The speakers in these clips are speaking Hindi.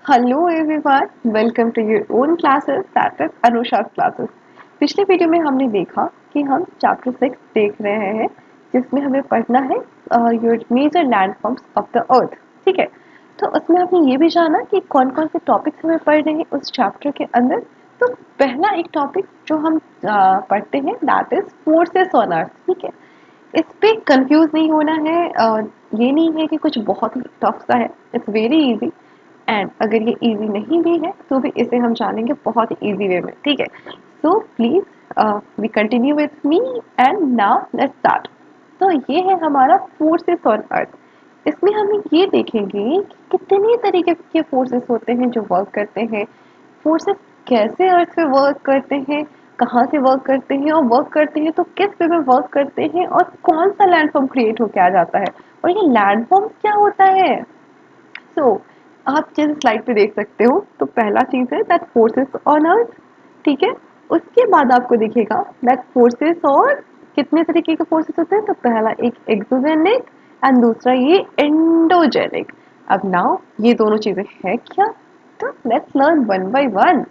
Hello everyone, welcome to your own classes that is Anusha's classes। पिछले वीडियो में हमने देखा कि हम चैप्टर 6 देख रहे हैं जिसमें हमें पढ़ना है your major landforms of the earth. ठीक है, तो उसमें हमने ये भी जाना कि कौन कौन से टॉपिक्स हमें पढ़ने हैं उस चैप्टर के अंदर। तो पहला एक टॉपिक जो हम पढ़ते हैं that is forces on earth. ठीक है, इस पे कंफ्यूज नहीं होना है। ये नहीं है कि कुछ बहुत ही टफ सा है, इट्स वेरी इजी। एंड अगर ये इजी नहीं भी है तो भी इसे हम जानेंगे बहुत ही इजी वे में। ठीक है, so please we continue with me and now let's start. तो ये है हमारा फोर्सेस ऑन अर्थ। इसमें हम ये देखेंगे कि कितने तरीके के फोर्सेस होते हैं जो वर्क करते हैं, फोर्सेस कैसे अर्थ पे वर्क करते हैं, कहाँ से वर्क करते हैं और वर्क करते हैं तो किस वे में वर्क करते हैं और कौन सा लैंडफॉर्म क्रिएट होकर आ जाता है और ये लैंडफॉर्म क्या होता है। सो आप जिस स्लाइड पे देख सकते हो तो पहला चीज है दैट फोर्सेस ऑन अर्थ। ठीक है, उसके बाद आपको दिखेगा दैट फोर्सेस और कितने तरीके के फोर्सेस होते हैं। तो पहला एक एक्सोजेनिक एंड दूसरा ये एंडोजेनिक। अब नाउ ये दोनों चीजें हैं क्या, तो let's learn one by one.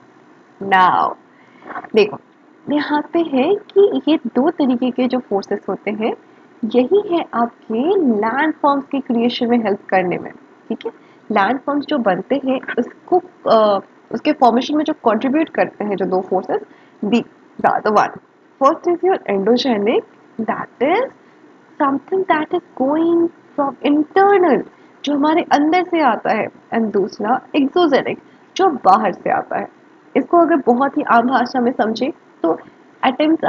Now देखो, यहाँ पे है कि ये दो तरीके के जो फोर्सेस होते हैं यही है आपके लैंड फॉर्म्स की क्रिएशन में हेल्प करने में। ठीक है, लैंड फॉर्म्स जो बनते हैं उसको उसके फॉर्मेशन में जो कंट्रीब्यूट करते हैं जो दो forces, the the one first is your endogenic, that is something that is going from internal, जो हमारे अंदर से आता है। एंड दूसरा एक्सोजेनिक, जो बाहर से आता है। इसको अगर बहुत ही आम भाषा में समझे तो एट टाइम्स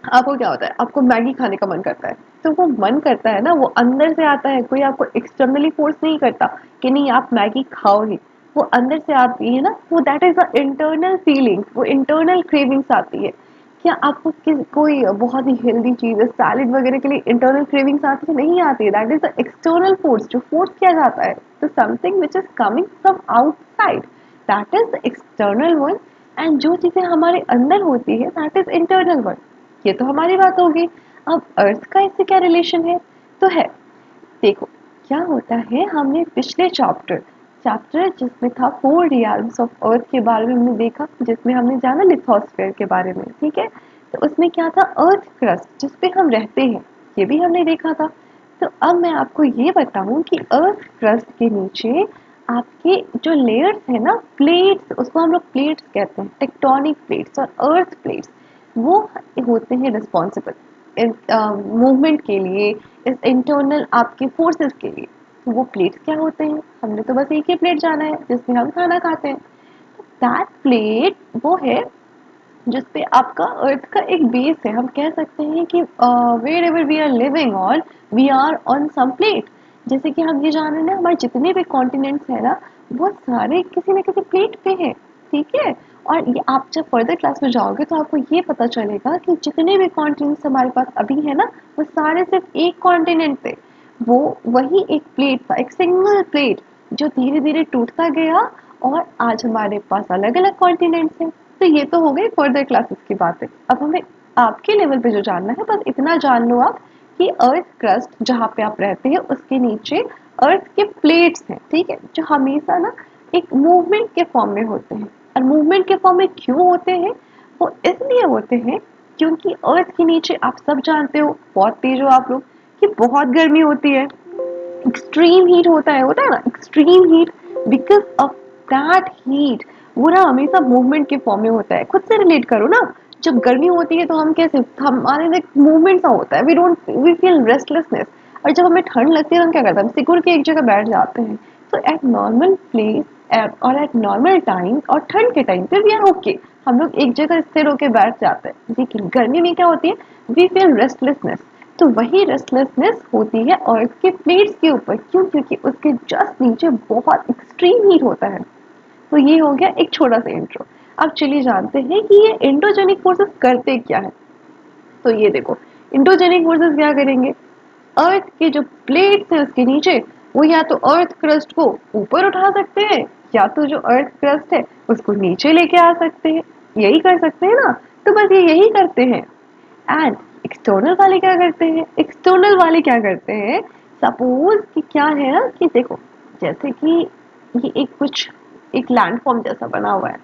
आपको क्या होता है, आपको मैगी खाने का मन करता है, तो वो मन करता है ना, वो अंदर से आता है, कोई आपको एक्सटर्नली फोर्स नहीं करता कि नहीं आप मैगी खाओ ही। वो अंदर से आती है ना, वो that is the internal feeling, वो इंटरनल क्रेविंग्स आती है। क्या आपको कोई बहुत ही हेल्दी चीज है सैलेड वगैरह के लिए इंटरनल क्रेविंग्स आती है? नहीं आती है, that is the external force जो फोर्स किया जाता है। तो something which is coming from outside, that is the external one. And जो चीजें हमारे अंदर होती है दैट इज इंटरनल वन। ये तो हमारी बात होगी। अब अर्थ का इससे क्या रिलेशन है, तो है, देखो क्या होता है, हमने पिछले चैप्टर चैप्टर जिसमें था फोर रियल्म्स ऑफ अर्थ के बारे में हमने देखा, जिसमें हमने जाना लिथोस्फेयर के बारे में। ठीक है, तो उसमें क्या था, अर्थ क्रस्ट जिसपे हम रहते हैं, ये भी हमने देखा था। तो अब मैं आपको ये बताऊं कि अर्थ क्रस्ट के नीचे आपके जो लेयर्स है ना, प्लेट्स, उसको हम लोग प्लेट्स कहते हैं, टेक्टोनिक प्लेट्स और अर्थ प्लेट्स, वो होते हैं रिस्पॉन्सिबल इस मूवमेंट के लिए, इस इंटरनल आपके फोर्सेस के लिए। तो वो प्लेट्स क्या होते हैं, हमने तो बस एक ही प्लेट जाना है जिसमें हम खाना खाते हैं। दैट प्लेट वो है जिसपे आपका अर्थ का एक बेस है। हम कह सकते हैं कि wherever we are living on, we are on some plate. जैसे कि हम ये जान रहे हैं ना, हमारे जितने भी कॉन्टिनेंट्स हैं ना, वो सारे किसी न किसी प्लेट पे हैं। ठीक है, और ये आप जब फर्दर क्लास में जाओगे तो आपको ये पता चलेगा कि जितने भी कॉन्टिनेंट्स हमारे पास अभी है ना, वो सारे सिर्फ एक कॉन्टिनेंट थे। वो वही एक प्लेट था, एक सिंगल प्लेट, जो धीरे धीरे टूटता गया और आज हमारे पास अलग अलग कॉन्टिनेंट्स हैं। तो ये तो हो गई फर्दर क्लासेस की बातें। अब हमें आपके लेवल पे जो जानना है, बस इतना जान लो आप कि अर्थ क्रस्ट जहाँ पे आप रहते हैं उसके नीचे अर्थ के प्लेट्स हैं। ठीक है, जो हमेशा ना एक मूवमेंट के फॉर्म में होते हैं। और मूवमेंट के फॉर्म में क्यों होते हैं, वो इसलिए होते हैं क्योंकि अर्थ के नीचे आप सब जानते हो, बहुत तेज हो आप लोग, कि बहुत गर्मी होती है, एक्सट्रीम हीट होता है ना, extreme heat. Because of that heat वो ना हमेशा मूवमेंट के फॉर्म में होता है। खुद से रिलेट करो ना, जब गर्मी होती है तो हम कैसे, हमारे एक मूवमेंट सा होता है, वी फील रेस्टलेसनेस। और जब हमें ठंड लगती है तो हम क्या करते हैं, हम सिकुड़ के एक जगह बैठ जाते हैं। तो एट नॉर्मल प्लेस और एट नॉर्मल टाइम और ठंड के टाइम पे वी आर ओके, हम लोग एक जगह स्थिर होकर बैठ जाते हैं। लेकिन गर्मी में क्या होती है, वी फील रेस्टलेसनेस। तो वही रेस्टलेसनेस होती है अर्थ के प्लेट्स के ऊपर। क्यों, क्योंकि उसके जस्ट नीचे बहुत एक्सट्रीम हीट होता है। तो ये हो गया एक छोटा सा इंट्रो। अब चलिए जानते हैं कि ये एंडोजेनिक फोर्सेस करते क्या है। तो ये देखो, एंडोजेनिक फोर्सेस क्या करेंगे, अर्थ के जो प्लेट्स है उसके नीचे, वो या तो अर्थ क्रस्ट को ऊपर उठा सकते हैं, या तो जो अर्थ क्रस्ट है उसको नीचे लेके आ सकते हैं। यही कर सकते हैं ना, तो बस ये यही करते हैं। एंड एक्सटर्नल वाले क्या करते हैं, एक्सटर्नल वाले क्या करते हैं, सपोज कि क्या है ना, कि देखो जैसे कि ये एक लैंडफॉर्म जैसा बना हुआ है।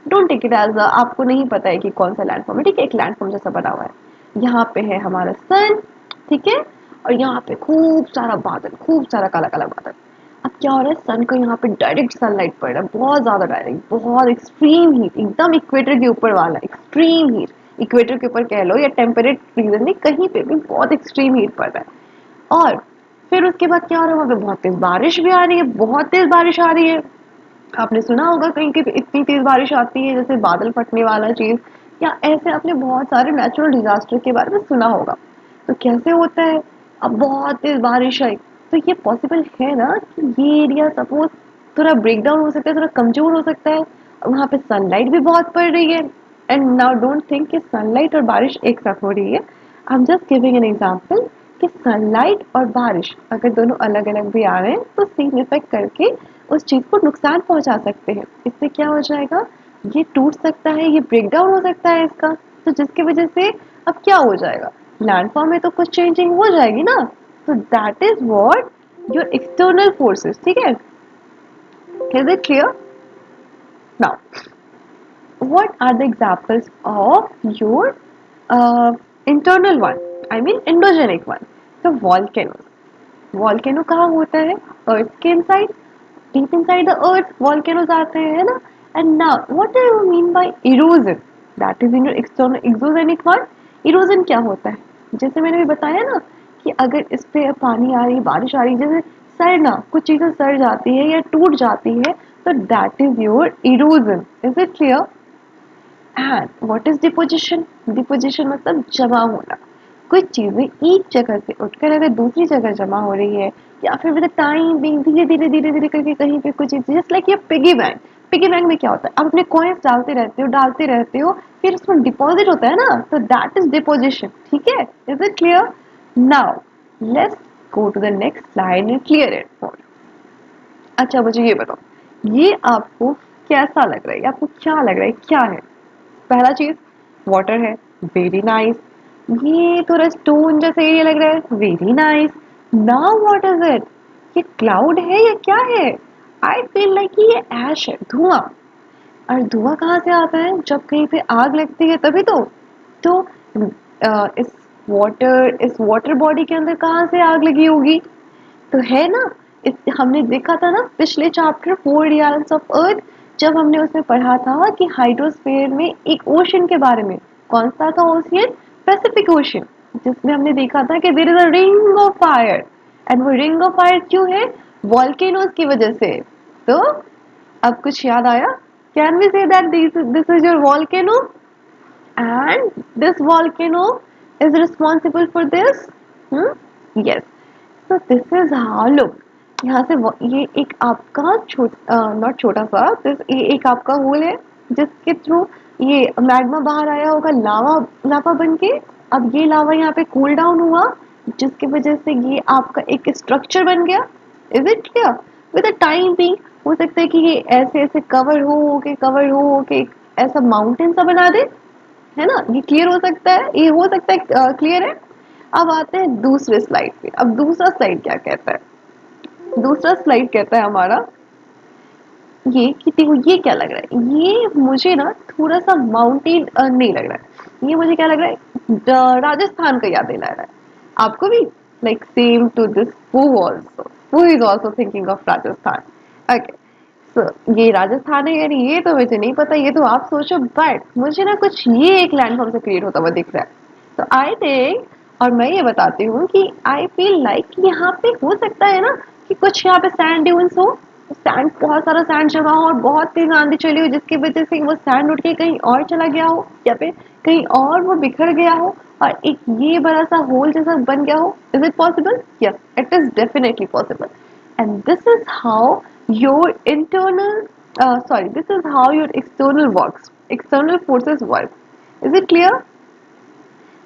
डोंट टेक इट एज आपको नहीं पता है कि कौन सा लैंडफॉर्म है, ठीक है, एक लैंडफॉर्म जैसा बना हुआ है। यहाँ पे है हमारा सन, ठीक है, और यहाँ पे खूब सारा बादल, खूब सारा काला काला बादल। अब क्या हो रहा है, सन का यहाँ पे डायरेक्ट सनलाइट पड़ रहा है, बहुत ज्यादा डायरेक्ट, बहुत एक्सट्रीम हीट, एकदम इक्वेटर के ऊपर वाला एक्सट्रीम हीट। इक्वेटर के ऊपर कह लो या टेम्परेट रीजन में, कहीं पे भी बहुत एक्सट्रीम हीट पड़ रहा है। और फिर उसके बाद क्या हो रहा है, वहां पे बहुत तेज बारिश भी आ रही है, बहुत तेज बारिश आ रही है। आपने सुना होगा कहीं कि इतनी तेज बारिश आती है जैसे बादल फटने वाला चीज, या ऐसे आपने बहुत सारे नेचुरल डिजास्टर के बारे में सुना होगा। तो कैसे होता है, अब बहुत तेज बारिश आई तो ये पॉसिबल है ना कि ये एरिया सपोज थोड़ा ब्रेक डाउन हो सकता है, थोड़ा कमजोर हो सकता है। वहां पे सनलाइट भी बहुत पड़ रही है। एंड नाउ डोंट थिंक कि सनलाइट और बारिश एक साथ हो रही है। I am just giving an example कि सनलाइट और बारिश अगर दोनों अलग अलग भी आ रहे हैं तो सेम इफेक्ट करके उस चीज को नुकसान पहुंचा सकते हैं। इससे क्या हो जाएगा, ये टूट सकता है, ये ब्रेक डाउन हो सकता है इसका। तो जिसकी वजह से अब क्या हो जाएगा, लैंडफॉर्म में तो कुछ चेंजिंग हो जाएगी ना। तो that is what your external forces, ठीक है। Is it clear? Now what are the examples of your internal one, I mean endogenic one? तो volcanoes, वॉल्केनो कहाँ होता है, अर्थ के inside, deep inside the earth volcanoes आते हैं, है ना। And now what do you mean by erosion, that is in your external exogenic one. Erosion क्या होता है, जैसे मैंने भी बताया ना कि अगर इस पे पानी आ रही, बारिश आ रही, जैसे सड़ना, कुछ चीजें सड़ जाती है या टूट जाती है, तो that is your erosion. Is it clear? And what is deposition, deposition मतलब जमा होना। कुछ चीजें एक जगह से उठकर अगर दूसरी जगह जमा हो रही है, या फिर विद टाइम बिंग धीरे धीरे करके कहीं पे कुछ चीज, जस्ट लाइक ये पिगी बैंक। पिगी बैंक में क्या होता है, आप अपने कॉइन्स डालते रहते हो, फिर उसमें डिपॉजिट होता है ना, तो दैट इज डिपोजिशन, ठीक है। Is it clear? Now let's go to the next slide and clear it for. अच्छा मुझे ये बताओ, ये आपको कैसा लग रहा है, आपको क्या लग रहा है, क्या है? पहला चीज वाटर है, वेरी नाइस। ये थोड़ा स्टोन जैसा एरिया लग रहा है, very nice. Now what is it, ये क्लाउड है या क्या है? आई फील लाइक ये ऐश है, धुआं। और धुआं कहाँ से आता है, जब कहीं पे आग लगती है तभी तो इस वाटर बॉडी के अंदर कहाँ से आग लगी होगी, तो है ना। हमने देखा था ना पिछले चैप्टर 4 रियल्स ऑफ अर्थ, जब हमने उसमें पढ़ा था कि हाइड्रोस्फीयर में एक ओशन के बारे में, कौन सा था ओशियन, पैसिफिक ओशन, जिसमें हमने देखा था कि there is a ring of fire. And वो रिंग ऑफ फायर क्यों है, वॉल्केनोज की वजह से। तो अब कुछ याद आया, can we say that this is your volcano and this volcano is responsible for this? Yes. So this is how, look, यहाँ से ये एक आपका नॉट छोटा सा, ये एक आपका होल है जिसके थ्रू ये मैग्मा बाहर आया होगा, लावा लावा बन के। अब ये लावा यहाँ पे कूल डाउन हुआ, जिसकी वजह से ये आपका एक स्ट्रक्चर बन गया। Is it clear? With the time भी हो सकता है कि ये ऐसे ऐसे कवर हो के एक ऐसा माउंटेन सा बना दे, है ना। ये क्लियर हो सकता है, ये हो सकता है क्लियर है। अब आते हैं दूसरे स्लाइड पे। अब दूसरा स्लाइड क्या कहता है, दूसरा स्लाइड कहता है हमारा ये कि देखो ये क्या लग रहा है, ये मुझे ना थोड़ा सा माउंटेन नहीं लग रहा है, ये मुझे क्या लग रहा है, राजस्थान का याद दिला रहा है। आपको भी like same to this who is also thinking of Rajasthan. Okay, तो ये राजस्थान है यानी, ये तो मुझे नहीं पता, ये तो आप सोचो, बट मुझे ना कुछ ये एक लैंडफॉर्म से क्रिएट होता हुआ दिख रहा है। तो आई थिंक, और मैं ये बताती हूँ कि आई फील लाइक यहाँ पे हो सकता है ना कि कुछ यहाँ पे सैंड ड्यून्स हो, सैंड, बहुत सारा सैंड जमा हो और बहुत तेज आंधी चली हो, जिसकी वजह से वो सैंड उठ के कहीं और चला गया हो, या फिर कहीं और वो बिखर गया हो और एक ये बड़ा सा होल जैसा बन गया हो। Is it possible? Yes, it is definitely possible. and this is how your internal sorry, this is how your external forces work. Is it clear?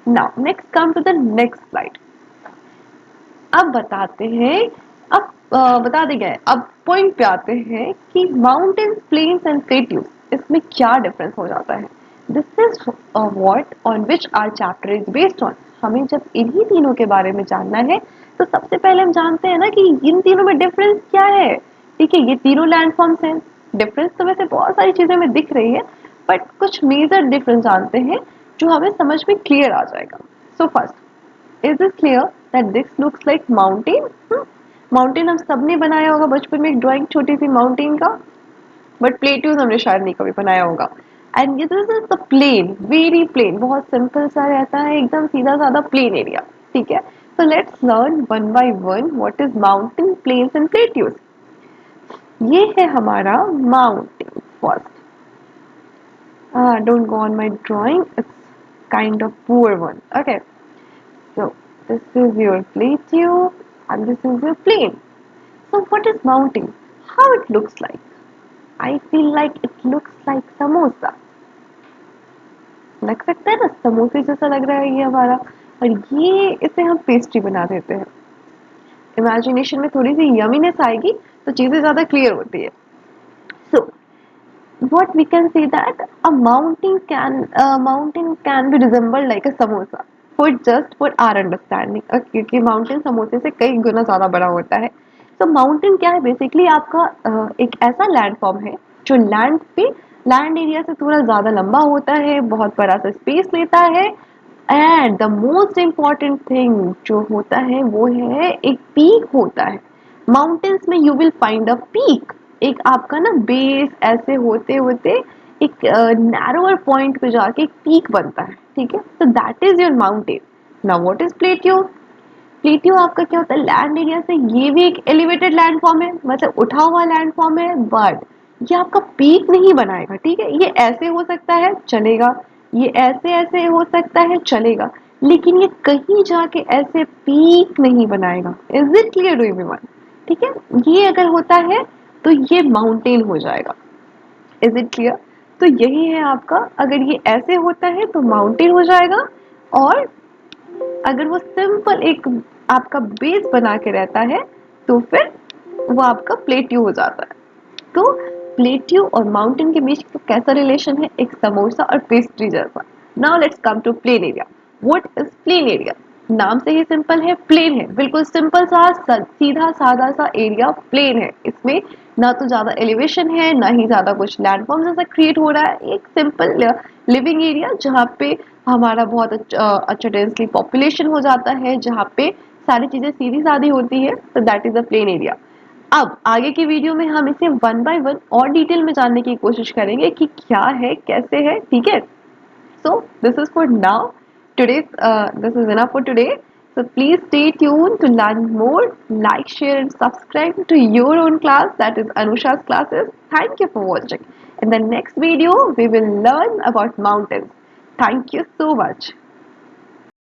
Now next come to the next slide. अब बताते हैं, अब बता देंगे, अब पॉइंट पे आते हैं कि माउंटेन्स, प्लेन्स एंड प्लेट्यूज, इसमें क्या डिफरेंस हो जाता है। This is what on which our chapter is based on. हमें जब इन्हीं तीनों के बारे में जानना है तो सबसे पहले हम जानते हैं ना कि इन तीनों में डिफरेंस क्या है। ठीक है, ये तीनों लैंड फॉर्म्स हैं। डिफरेंस तो वैसे बहुत सारी चीजें में दिख रही है, बट कुछ मेजर डिफरेंस जानते हैं जो हमें समझ में क्लियर आ जाएगा। So first, is this clear that this looks like mountain? Mountain हम सबने बनाया होगा बचपन में, एक ड्राइंग छोटी सी माउंटेन का, बट प्लेट्यूज हमने शायद नहीं कभी बनाया होगा। And this is the plain, very plain, बहुत सिंपल सा रहता है, एकदम सीधा साधा प्लेन एरिया। ठीक है, so let's learn one by one what is mountain, plains and plateaus. ये है हमारा mountain first. Don't go on my drawing, it's kind of poor one. Okay, so this is your plateau and this is your plain. So what is mountain? How it looks like? I feel like it looks like samosa. लग सकता है ना, समोसे जैसा लग रहा है ये हमारा, और ये इसे हम पेस्ट्री बना देते हैं। इमेजिनेशन में थोड़ी सी यमीनेस आएगी तो चीजें ज्यादा क्लियर होती है। सो what we can say that a mountain can be resembled like a samosa for just for our understanding, क्योंकि माउंटेन समोसे से कई गुना ज्यादा बड़ा होता है। तो माउंटेन क्या है, बेसिकली आपका एक ऐसा लैंड फॉर्म है जो लैंड एरिया से थोड़ा ज्यादा लंबा होता है, बहुत बड़ा सा स्पेस लेता है, and the most important thing जो होता है वो है एक पीक होता है। माउंटेन्स में you will find a peak, एक आपका ना बेस ऐसे होते होते एक नैरोअर पॉइंट पे जाके एक पीक बनता है। ठीक है, तो that is your mountain. Now what is plateau? Plateau आपका क्या होता है, लैंड एरिया से ये भी एक एलिवेटेड लैंड फॉर्म है, मतलब उठा हुआ लैंड फॉर्म है, बट ये आपका पीक नहीं बनाएगा। ठीक है, ये ऐसे हो सकता है चलेगा, ये ऐसे ऐसे हो सकता है चलेगा, लेकिन ये कहीं जाके ऐसे पीक नहीं बनाएगा। Is it clear to everyone? ठीक है, ये अगर होता है तो ये माउंटेन हो जाएगा। Is it clear? तो यही है आपका, अगर ये ऐसे होता है तो माउंटेन हो जाएगा, और अगर वो सिंपल एक आपका बेस बना के रहता है तो फिर वो आपका प्लेट्यू हो जाता है। तो प्लेट्यू और माउंटेन के बीच का कैसा रिलेशन है, एक समोसा और पेस्ट्री जैसा। Now let's come to plain area. What is plain area? नाम से ही सिंपल है, प्लेन है, बिल्कुल सिंपल सा सीधा साधा सा एरिया प्लेन है। इसमें ना तो ज्यादा एलिवेशन है, ना ही ज्यादा कुछ लैंडफॉर्म जैसा क्रिएट हो रहा है, एक सिंपल लिविंग एरिया जहाँ पे हमारा बहुत अच्छा डेंसली पॉपुलेशन हो जाता है, जहाँ पे सारी चीजें सीधी सादी होती है, तो that is a plain area. अब आगे की वीडियो में हम इसे वन बाय वन और डिटेल में जानने की कोशिश करेंगे कि क्या है, कैसे है। ठीक है, so this is for now. This is enough for today. So please stay tuned to learn more. Like, share, and subscribe to your own class, that is Anusha's classes. Thank you for watching. In the next video, we will learn about mountains. Thank you so much.